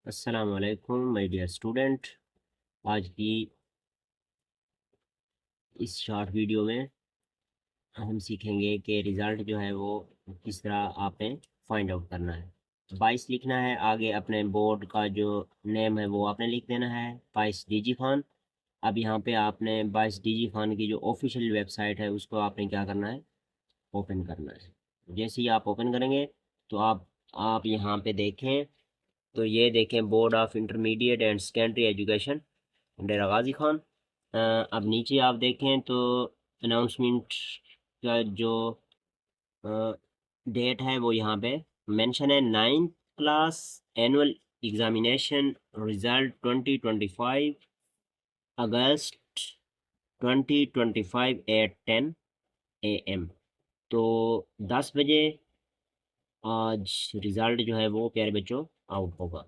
अस्सलाम वालेकुम my dear student. आज की इस शॉर्ट वीडियो में हम सीखेंगे कि रिज़ल्ट जो है वो किस तरह आपने फाइंड आउट करना है। 22 लिखना है, आगे अपने बोर्ड का जो नेम है वो आपने लिख देना है, 22 डीजी खान। अब यहाँ पे आपने 22 डीजी खान की जो ऑफिशियल वेबसाइट है उसको आपने क्या करना है, ओपन करना है। जैसे ही आप ओपन करेंगे तो आप यहाँ पे देखें, तो ये देखें board of intermediate and secondary education Dera Ghazi Khan. अब नीचे आप देखें तो अनाउंसमेंट का जो डेट है वो यहाँ पे मेंशन है, 9th class annual examination result 2025 अगस्त 2025 एट 10 AM। तो 10 बजे आज रिज़ल्ट जो है वो प्यारे बच्चों आउट होगा।